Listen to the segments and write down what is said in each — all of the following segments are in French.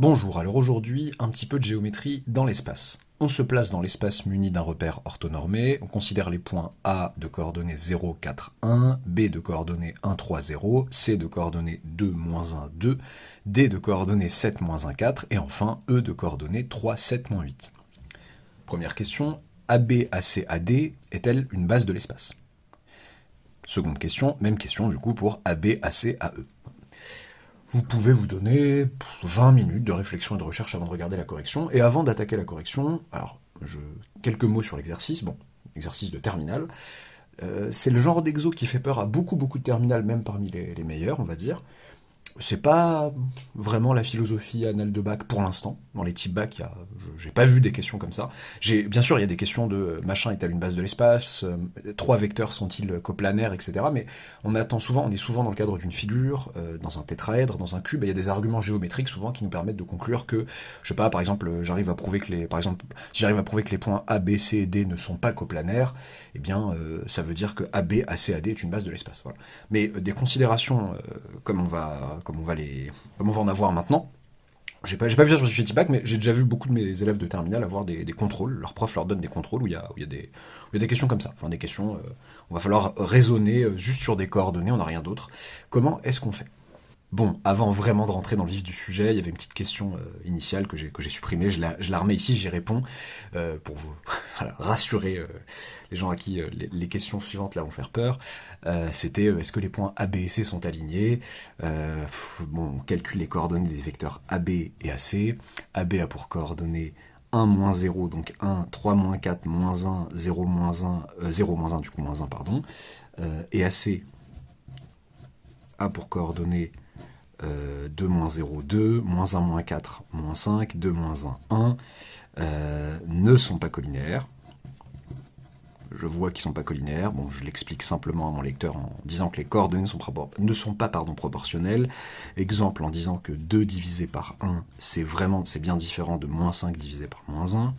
Bonjour, alors aujourd'hui, un petit peu de géométrie dans l'espace. On se place dans l'espace muni d'un repère orthonormé, on considère les points A de coordonnées 0, 4, 1, B de coordonnées 1, 3, 0, C de coordonnées 2, moins 1, 2, D de coordonnées 7, moins 1, 4, et enfin E de coordonnées 3, 7, moins 8. Première question, AB, AC, AD est-elle une base de l'espace? Seconde question, même question du coup pour AB, AC, AE. Vous pouvez vous donner 20 minutes de réflexion et de recherche avant de regarder la correction. Et avant d'attaquer la correction, alors, quelques mots sur l'exercice. Bon, exercice de terminale. C'est le genre d'exo qui fait peur à beaucoup de terminales, même parmi les meilleurs, on va dire. C'est pas vraiment la philosophie anale de bac pour l'instant. Dans les types bac, j'ai pas vu des questions comme ça. Bien sûr, il y a des questions de machin est-elle une base de l'espace, 3 vecteurs sont-ils coplanaires, etc. Mais on est souvent dans le cadre d'une figure, dans un tétraèdre, dans un cube, et il y a des arguments géométriques souvent qui nous permettent de conclure que, je sais pas, par exemple, si j'arrive à prouver que les points A, B, C et D ne sont pas coplanaires, eh bien, ça veut dire que AB, AC, AD est une base de l'espace. Voilà. Mais des considérations comme on va en avoir maintenant. J'ai pas vu ça sur chez Tipac, mais j'ai déjà vu beaucoup de mes élèves de terminale avoir des contrôles. Leur prof leur donne des contrôles où il y a des questions comme ça. Enfin, des questions, on va falloir raisonner juste sur des coordonnées, on n'a rien d'autre. Comment est-ce qu'on fait? Bon, avant vraiment de rentrer dans le vif du sujet, il y avait une petite question initiale que j'ai supprimée, je la remets ici, j'y réponds, pour vous voilà, rassurer les gens à qui les questions suivantes là vont faire peur. C'était est-ce que les points A, B et C sont alignés? Bon, on calcule les coordonnées des vecteurs AB et AC. AB a pour coordonnées 1, moins 0, donc 1, 3, moins 4, moins 1, 0, moins 1, 0, moins 1, du coup moins 1, pardon. Et AC a pour coordonnées 2, moins 0, 2, moins 1, moins 4, moins 5, 2, moins 1, 1, ne sont pas collinaires. Je vois qu'ils ne sont pas collinaires. Bon, je l'explique simplement à mon lecteur en disant que les coordonnées ne sont pas proportionnelles. Exemple en disant que 2 divisé par 1, c'est bien différent de moins 5 divisé par moins 1.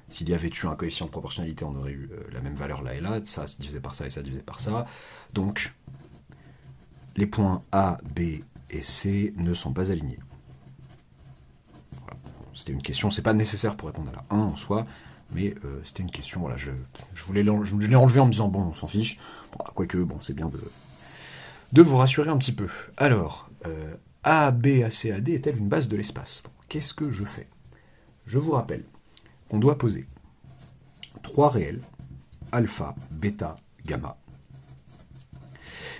S'il y avait eu un coefficient de proportionnalité, on aurait eu la même valeur là et là. Ça divisé par ça et ça divisé par ça. Donc, les points A, B et C ne sont pas alignés. Voilà. C'était une question, c'est pas nécessaire pour répondre à la 1 en soi, mais c'était une question, voilà, je l'ai enlevé en me disant, bon, on s'en fiche, bon, quoique, bon, c'est bien de vous rassurer un petit peu. Alors, A, B, A, C, A, D est-elle une base de l'espace? Bon, qu'est-ce que je fais? Je vous rappelle qu'on doit poser 3 réels, alpha, bêta, gamma,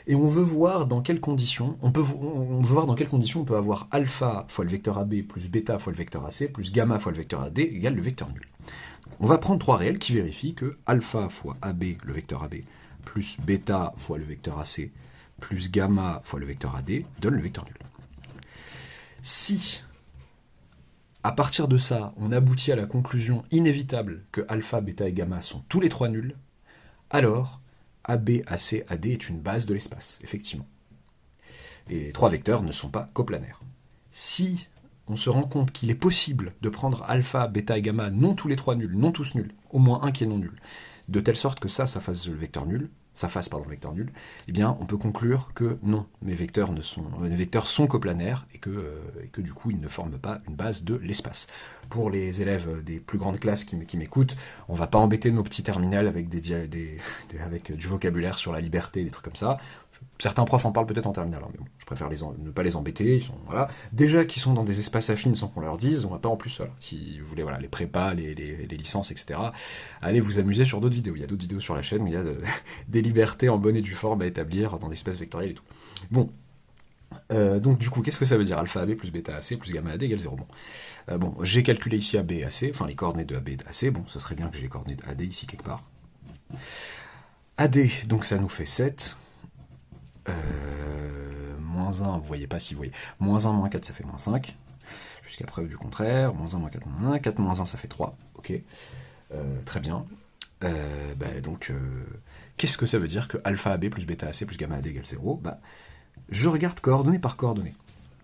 et on veut voir dans quelles conditions on peut avoir alpha fois le vecteur AB plus bêta fois le vecteur AC plus gamma fois le vecteur AD égale le vecteur nul. On va prendre 3 réels qui vérifient que alpha fois AB, le vecteur AB, plus bêta fois le vecteur AC, plus gamma fois le vecteur AD donne le vecteur nul. Si, à partir de ça, on aboutit à la conclusion inévitable que alpha, bêta et gamma sont tous les 3 nuls, alors AB, AC, AD est une base de l'espace, effectivement. Et les 3 vecteurs ne sont pas coplanaires. Si on se rend compte qu'il est possible de prendre alpha, bêta et gamma, non tous les 3 nuls, non tous nuls, au moins un qui est non nul, de telle sorte que ça fasse le vecteur nul, le vecteur nul, eh bien on peut conclure que non, mes vecteurs sont coplanaires et que du coup ils ne forment pas une base de l'espace. Pour les élèves des plus grandes classes qui m'écoutent, on va pas embêter nos petits terminales avec avec du vocabulaire sur la liberté, des trucs comme ça. Certains profs en parlent peut-être en terminale, hein, mais bon, je préfère ne pas les embêter. Voilà. Déjà qu'ils sont dans des espaces affines sans qu'on leur dise, on va pas en plus, voilà, si vous voulez, voilà, les prépas, les licences, etc. Allez vous amuser sur d'autres vidéos. Il y a d'autres vidéos sur la chaîne où il y a des libertés en bonne et due forme à établir dans des espaces vectoriels et tout. Bon. Donc du coup, qu'est-ce que ça veut dire? Alpha AB plus bêta AC plus gamma AD égale 0. Bon, j'ai calculé ici AB et AC, enfin les coordonnées de AB et de AC. Bon, ce serait bien que j'ai les coordonnées de AD ici quelque part. AD, donc ça nous fait 7. Moins 1, vous voyez pas si vous voyez. Moins 1, moins 4, ça fait moins 5. Jusqu'à preuve du contraire. Moins 1, moins 4, moins 1. 4 moins 1, ça fait 3. Ok. Très bien. Donc, qu'est-ce que ça veut dire que alpha AB plus bêta AC plus gamma AD égale 0? Je regarde coordonnée par coordonnée.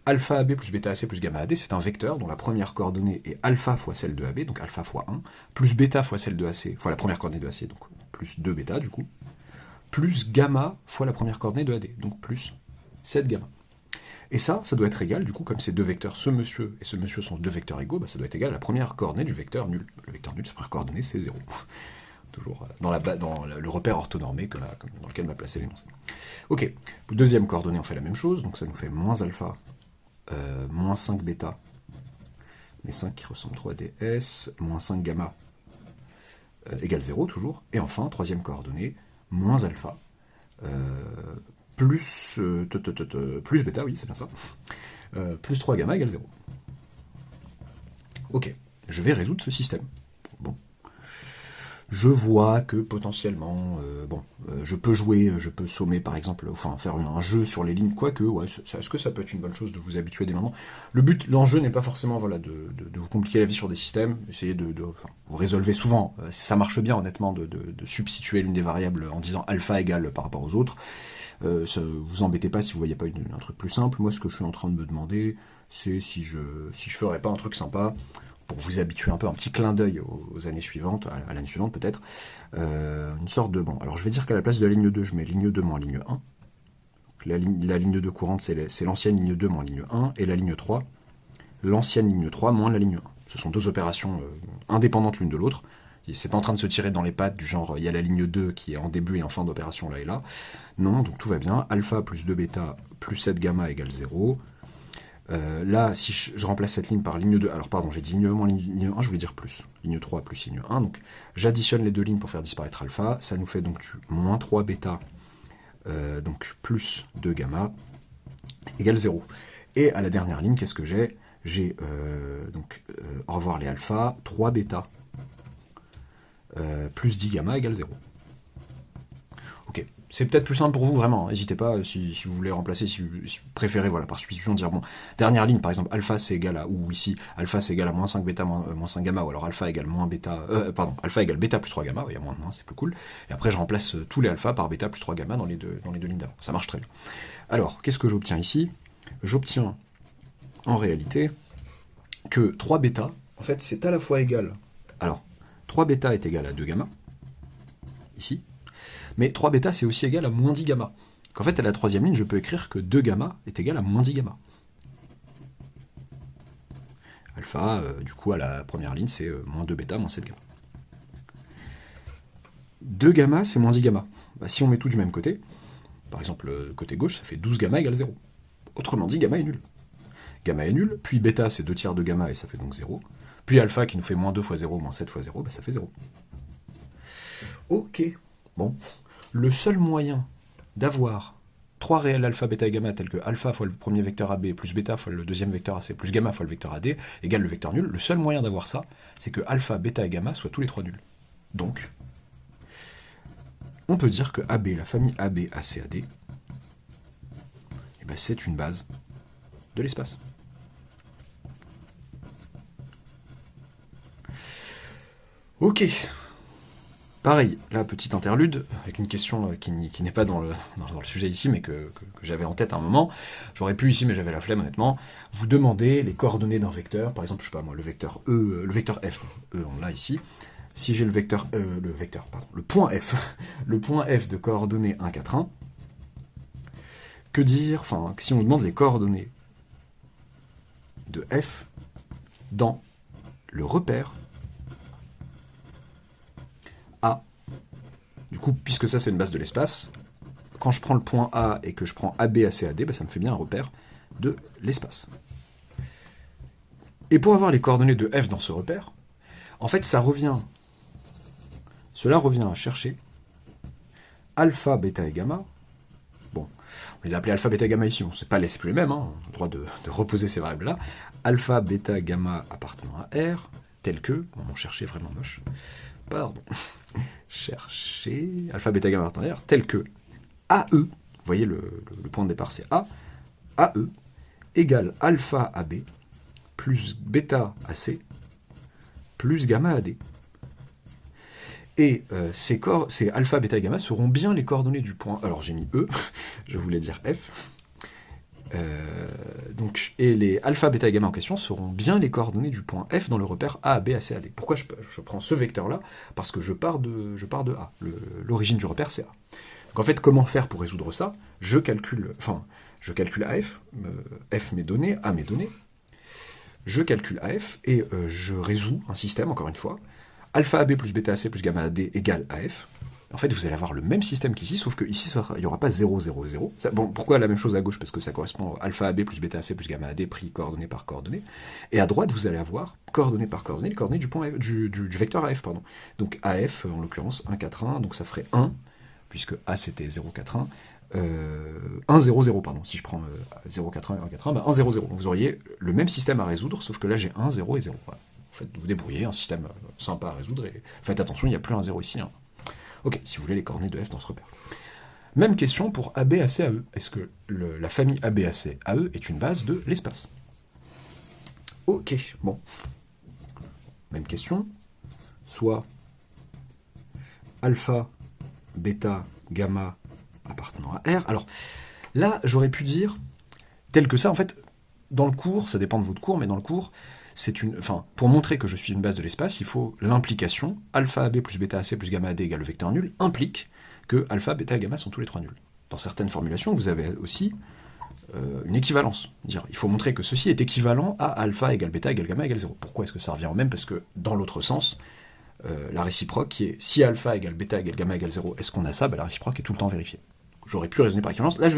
Alpha AB plus bêta AC plus gamma AD, c'est un vecteur dont la première coordonnée est alpha fois celle de AB, donc alpha fois 1, plus bêta fois celle de AC, fois la première coordonnée de AC, donc plus 2 bêta du coup, plus gamma fois la première coordonnée de AD, donc plus 7 gamma. Et ça doit être égal, du coup, comme ces deux vecteurs, ce monsieur et ce monsieur sont deux vecteurs égaux, bah, ça doit être égal à la première coordonnée du vecteur nul. Le vecteur nul, sa première coordonnée, c'est 0. Toujours dans le repère orthonormé dans lequel on va placer l'énoncé. Ok, deuxième coordonnée, on fait la même chose, donc ça nous fait moins alpha, moins 5 bêta, mais 5 qui ressemble trop à des S, moins 5 gamma, égale 0 toujours. Et enfin, troisième coordonnée, moins alpha, plus bêta, oui, c'est bien ça, plus 3 gamma égale 0. Ok, je vais résoudre ce système. Bon. Je vois que potentiellement, je peux jouer, je peux sommer par exemple, enfin faire un jeu sur les lignes, quoique, ouais, est-ce que ça peut être une bonne chose de vous habituer dès maintenant? L'enjeu n'est pas forcément voilà, de vous compliquer la vie sur des systèmes, essayez vous résolvez souvent, ça marche bien honnêtement, de substituer l'une des variables en disant alpha égale par rapport aux autres. Vous embêtez pas si vous voyez pas un truc plus simple. Moi, ce que je suis en train de me demander, c'est si je ferais pas un truc sympa, pour vous habituer un peu, un petit clin d'œil aux années suivantes, à l'année suivante peut-être, une sorte de... Bon, alors je vais dire qu'à la place de la ligne 2, je mets ligne 2 moins ligne 1. La ligne 2 courante, c'est l'ancienne ligne 2 moins ligne 1, et la ligne 3, l'ancienne ligne 3 moins la ligne 1. Ce sont deux opérations indépendantes l'une de l'autre. C'est pas en train de se tirer dans les pattes du genre, il y a la ligne 2 qui est en début et en fin d'opération là et là. Non, donc tout va bien. Alpha plus 2 bêta plus 7 gamma égale 0. Là, si je remplace cette ligne par ligne 2, alors pardon, j'ai dit ligne 2 moins ligne 1, je voulais dire plus. Ligne 3 plus ligne 1, donc j'additionne les deux lignes pour faire disparaître alpha, ça nous fait donc moins 3 bêta, donc plus 2 gamma, égale 0. Et à la dernière ligne, qu'est-ce que j'ai? J'ai, au revoir les alpha, 3 bêta, plus 10 gamma égale 0. Ok. C'est peut-être plus simple pour vous, vraiment. N'hésitez pas, si vous voulez remplacer, si vous préférez, voilà, par substitution, dire, bon, dernière ligne, par exemple, alpha c'est égal à, ou ici, alpha c'est égal à moins 5 bêta, moins 5 gamma, ou alors alpha égale moins bêta, alpha égale bêta plus 3 gamma, il y a moins de moins, c'est plus cool. Et après, je remplace tous les alpha par bêta plus 3 gamma dans les deux lignes d'avant. Ça marche très bien. Alors, qu'est-ce que j'obtiens ici? J'obtiens, en réalité, que 3 bêta, en fait, c'est à la fois égal. Alors, 3 bêta est égal à 2 gamma, ici. Mais 3 bêta, c'est aussi égal à moins 10 gamma. Qu'en fait, à la troisième ligne, je peux écrire que 2 gamma est égal à moins 10 gamma. Alpha, du coup, à la première ligne, c'est moins 2 bêta, moins 7 gamma. 2 gamma, c'est moins 10 gamma. Bah, si on met tout du même côté, par exemple, côté gauche, ça fait 12 gamma égale 0. Autrement dit, gamma est nul. Gamma est nul, puis bêta, c'est 2 tiers de gamma, et ça fait donc 0. Puis alpha, qui nous fait moins 2 fois 0, moins 7 fois 0, bah, ça fait 0. Ok, bon. Le seul moyen d'avoir 3 réels alpha, bêta et gamma tels que alpha fois le premier vecteur AB plus bêta fois le deuxième vecteur AC plus gamma fois le vecteur AD égale le vecteur nul, le seul moyen d'avoir ça, c'est que alpha, bêta et gamma soient tous les trois nuls. Donc, on peut dire que AB, la famille AB, AC, AD, eh ben c'est une base de l'espace. Ok. Pareil, là, petite interlude, avec une question qui n'est pas dans le sujet ici, mais que j'avais en tête à un moment. J'aurais pu ici, mais j'avais la flemme, honnêtement. Vous demandez les coordonnées d'un vecteur, par exemple, je sais pas moi, le vecteur E, le vecteur F, on l'a ici. Si j'ai le point F, le point F de coordonnées 1, 4, 1, que dire, enfin, si on nous demande les coordonnées de F dans le repère A. Du coup, puisque ça c'est une base de l'espace, quand je prends le point A et que je prends AB, AC, AD, bah, ça me fait bien un repère de l'espace. Et pour avoir les coordonnées de F dans ce repère, en fait cela revient à chercher alpha, bêta et gamma. Bon, on les a appelés alpha, bêta, gamma ici, on ne sait pas laisser plus les mêmes, hein, on a le droit de reposer ces variables-là. Alpha, bêta, gamma appartenant à R, tel que, on cherchait vraiment moche, pardon, chercher alpha, bêta, gamma appartenant à R, tel que AE, vous voyez le point de départ c'est A, AE égale alpha AB plus bêta AC plus gamma AD. Et ces alpha, bêta et gamma seront bien les coordonnées du point. Alors j'ai mis E, je voulais dire F. Et les alpha, bêta et gamma en question seront bien les coordonnées du point F dans le repère A, B, AC, AD. Pourquoi je prends ce vecteur-là? Parce que je pars de A. L'origine du repère, c'est A. Donc en fait, comment faire pour résoudre ça? Je calcule, enfin, je calcule AF, F mes données, A mes données, je calcule AF, et je résous un système, encore une fois, alpha AB plus bêta AC plus gamma AD égale AF. En fait, vous allez avoir le même système qu'ici, sauf que ici, il n'y aura pas 0, 0, 0. Ça, bon, pourquoi la même chose à gauche? Parce que ça correspond à alpha AB plus bêta AC plus gamma AD pris coordonnées par coordonnées. Et à droite, vous allez avoir, coordonnées par coordonnées, les coordonnées du vecteur AF. Pardon. Donc AF, en l'occurrence, 1, 4, 1, donc ça ferait 1, puisque A c'était 0, 4, 1. 1, 0, 0, pardon. Si je prends 0, 4, 1 et 1, 4, 1, bah 1, 0, 0. Donc vous auriez le même système à résoudre, sauf que là, j'ai 1, 0 et 0. Voilà. Vous débrouillez, un système sympa à résoudre, et faites attention, il n'y a plus un 0 ici. Hein. Ok, si vous voulez les coordonnées de F dans ce repère. Même question pour AB, AC, AE. Est-ce que la famille AB, AC, AE est une base de l'espace? Ok, bon. Même question. Soit alpha, bêta, gamma appartenant à R. Alors, là, j'aurais pu dire, tel que ça, en fait, dans le cours, ça dépend de votre cours, mais dans le cours, pour montrer que je suis une base de l'espace, il faut l'implication alpha AB plus bêta AC plus gamma AD égale le vecteur nul implique que alpha, bêta et gamma sont tous les trois nuls. Dans certaines formulations, vous avez aussi une équivalence. Dire, il faut montrer que ceci est équivalent à alpha égale bêta égale gamma égale 0. Pourquoi est-ce que ça revient au même? Parce que dans l'autre sens, la réciproque qui est si alpha égale bêta égale gamma égale 0, est-ce qu'on a ça? La réciproque est tout le temps vérifiée. J'aurais pu raisonner par équivalence. Là,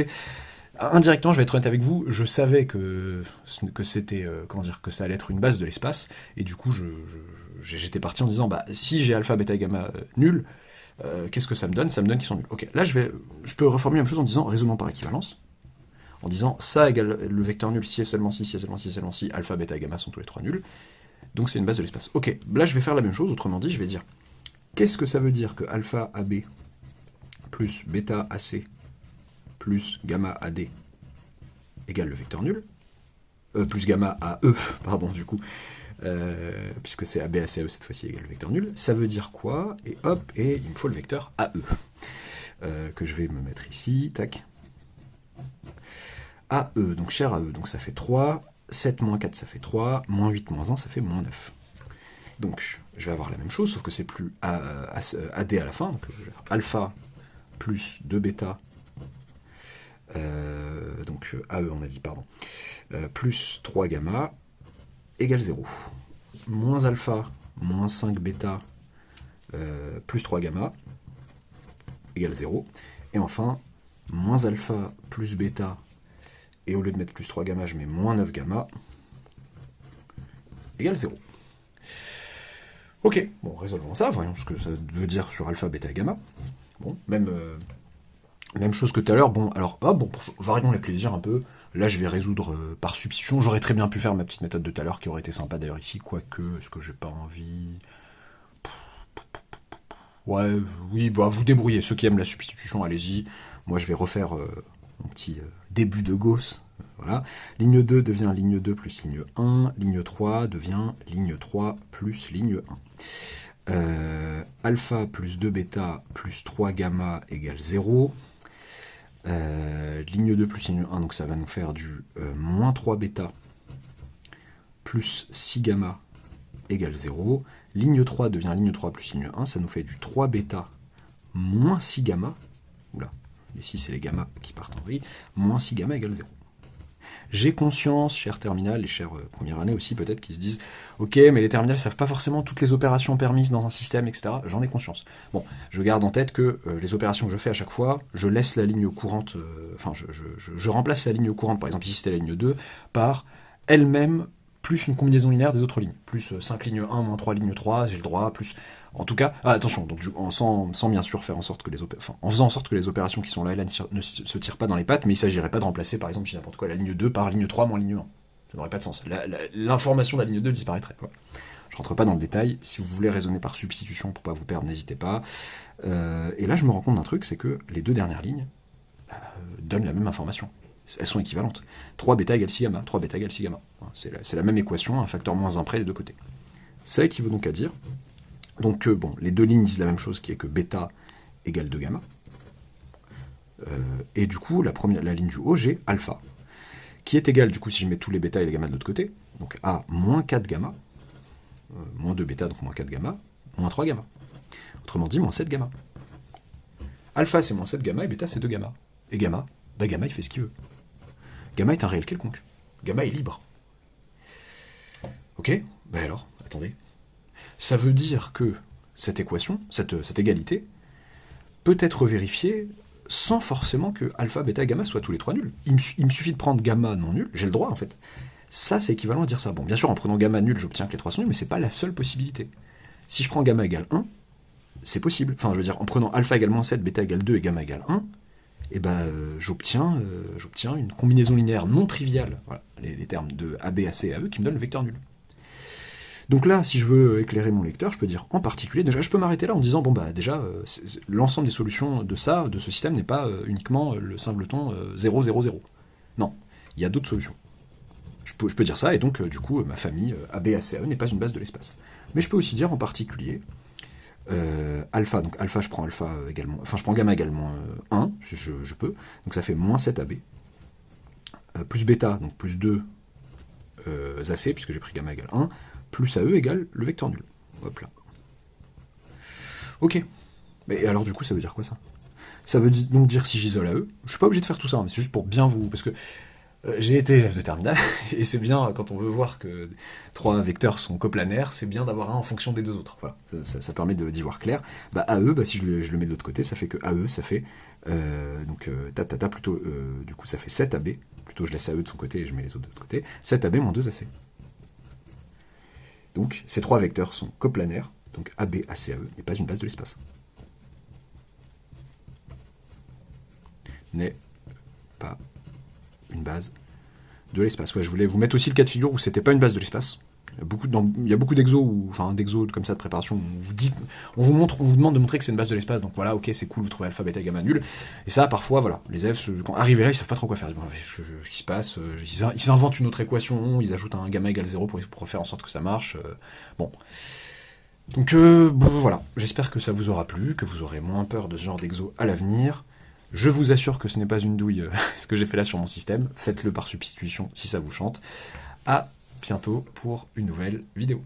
indirectement, je vais être honnête avec vous, je savais que c'était, que ça allait être une base de l'espace, et du coup, j'étais parti en disant, si j'ai alpha, bêta et gamma nul, qu'est-ce que ça me donne? Ça me donne qu'ils sont nuls. Ok, là, je peux reformuler la même chose en disant raisonnement par équivalence, en disant ça égale le vecteur nul si et seulement si, si et seulement si, seulement si, alpha, bêta et gamma sont tous les trois nuls, donc c'est une base de l'espace. Ok, là, je vais faire la même chose, autrement dit, je vais dire, qu'est-ce que ça veut dire que alpha AB plus bêta AC plus gamma AD égale le vecteur nul, plus gamma AE, pardon, du coup, puisque c'est AB, ACE cette fois-ci égale le vecteur nul, ça veut dire quoi? Et hop, et il me faut le vecteur AE, que je vais me mettre ici, tac. AE, donc cher AE, donc ça fait 3, 7 moins 4 ça fait 3, moins 8 moins 1 ça fait moins 9. Donc je vais avoir la même chose, sauf que c'est plus AD à la fin, donc alpha plus 2 bêta, donc AE on a dit, pardon, plus 3 gamma égale 0. Moins alpha, moins 5 bêta, plus 3 gamma égale 0. Et enfin, moins alpha plus bêta, et au lieu de mettre plus 3 gamma, je mets moins 9 gamma égale 0. Ok, bon, résolvons ça, voyons ce que ça veut dire sur alpha, bêta et gamma. Bon, même chose que tout à l'heure, bon, alors, varions les plaisirs un peu. Là, je vais résoudre par substitution. J'aurais très bien pu faire ma petite méthode de tout à l'heure, qui aurait été sympa d'ailleurs ici, quoique, est-ce que j'ai pas envie? Ouais, oui, vous débrouillez. Ceux qui aiment la substitution, allez-y. Moi, je vais refaire mon petit début de Gauss. Voilà. Ligne 2 devient ligne 2 plus ligne 1. Ligne 3 devient ligne 3 plus ligne 1. Alpha plus 2 bêta plus 3 gamma égale 0. Ligne 2 plus ligne 1, donc ça va nous faire du moins 3 bêta plus 6 gamma égale 0. Ligne 3 devient ligne 3 plus ligne 1, ça nous fait du 3 bêta moins 6 gamma. Oula, les 6 c'est les gamma qui partent en vrille. Moins 6 gamma égale 0. J'ai conscience, chers terminales et chers première année aussi peut-être, qui se disent « Ok, mais les terminales ne savent pas forcément toutes les opérations permises dans un système, etc. » J'en ai conscience. Bon, je garde en tête que les opérations que je fais à chaque fois, je laisse la ligne courante, je remplace la ligne courante, par exemple ici c'était la ligne 2, par elle-même plus une combinaison linéaire des autres lignes. Plus 5 lignes 1, moins 3 lignes 3, j'ai le droit, plus... En tout cas, attention, donc sans bien sûr faire en sorte que en faisant en sorte que les opérations qui sont là et là ne se tirent pas dans les pattes, mais il ne s'agirait pas de remplacer par exemple n'importe quoi la ligne 2 par ligne 3 moins ligne 1. Ça n'aurait pas de sens. L'information de la ligne 2 disparaîtrait. Voilà. Je rentre pas dans le détail. Si vous voulez raisonner par substitution pour pas vous perdre, n'hésitez pas. Et là, je me rends compte d'un truc, c'est que les deux dernières lignes donnent la même information. Elles sont équivalentes. 3 bêta égale 6 gamma. 3 bêta égale 6 gamma. C'est la même équation, un facteur moins 1 près des deux côtés. Ça équivaut donc à dire donc les deux lignes disent la même chose, qui est que bêta égale 2 gamma. Et du coup, la ligne du haut, j'ai alpha, qui est égal, du coup, si je mets tous les bêta et les gamma de l'autre côté, donc à moins 4 gamma, moins 2 bêta, donc moins 4 gamma, moins 3 gamma. Autrement dit, moins 7 gamma. Alpha, c'est moins 7 gamma, et bêta, c'est 2 gamma. Et gamma, gamma, il fait ce qu'il veut. Gamma est un réel quelconque. Gamma est libre. Ok, ben alors, attendez. Ça veut dire que cette équation, cette égalité, peut être vérifiée sans forcément que alpha, bêta, gamma soient tous les trois nuls. Il me suffit de prendre gamma non nul, j'ai le droit en fait. Ça, c'est équivalent à dire ça. Bon, bien sûr, en prenant gamma nul, j'obtiens que les trois sont nuls, mais c'est pas la seule possibilité. Si je prends gamma égale 1, c'est possible. Enfin, je veux dire, en prenant alpha égale moins 7, bêta égale 2 et gamma égale 1, et ben, j'obtiens une combinaison linéaire non triviale, voilà, les termes de AB, AC et AE, qui me donnent le vecteur nul. Donc là, si je veux éclairer mon lecteur, je peux dire en particulier, déjà je peux m'arrêter là en disant, bon bah déjà, l'ensemble des solutions de ce système n'est pas uniquement le singleton 0, 0, 0. Non, il y a d'autres solutions. Je peux dire ça, et donc du coup, ma famille ABACE n'est pas une base de l'espace. Mais je peux aussi dire en particulier, alpha, donc alpha, je prends alpha également, enfin je prends gamma également 1, je peux, donc ça fait moins 7AB, plus bêta, donc plus 2 AC, puisque j'ai pris gamma égale 1, plus AE égale le vecteur nul. Hop là. Ok. Mais alors du coup, ça veut dire quoi ça? Ça veut donc dire si j'isole AE, je suis pas obligé de faire tout ça, mais c'est juste pour bien vous... Parce que j'ai été élève de terminale, et c'est bien, quand on veut voir que 3 vecteurs sont coplanaires, c'est bien d'avoir un en fonction des deux autres. Voilà. Ça permet d'y voir clair. Bah, AE, bah, si je le mets de l'autre côté, ça fait que AE, ça fait... plutôt... du coup, ça fait 7AB. Plutôt, je laisse AE de son côté et je mets les autres de l'autre côté. 7AB moins 2AC. Donc, ces 3 vecteurs sont coplanaires. Donc, AB, AC, AE n'est pas une base de l'espace. N'est pas une base de l'espace. Ouais, je voulais vous mettre aussi le cas de figure où c'était pas une base de l'espace. Il y a beaucoup d'exos, d'exos comme ça de préparation, on vous demande de montrer que c'est une base de l'espace, donc voilà, ok, c'est cool, vous trouvez alpha, bêta, gamma nul, et ça, parfois, voilà, les élèves, quand arrivés là, ils savent pas trop quoi faire, ce qui se passe, ils inventent une autre équation, ils ajoutent un gamma égale 0 pour faire en sorte que ça marche, bon. Donc, voilà, j'espère que ça vous aura plu, que vous aurez moins peur de ce genre d'exo à l'avenir. Je vous assure que ce n'est pas une douille, ce que j'ai fait là sur mon système, faites-le par substitution si ça vous chante. À bientôt pour une nouvelle vidéo.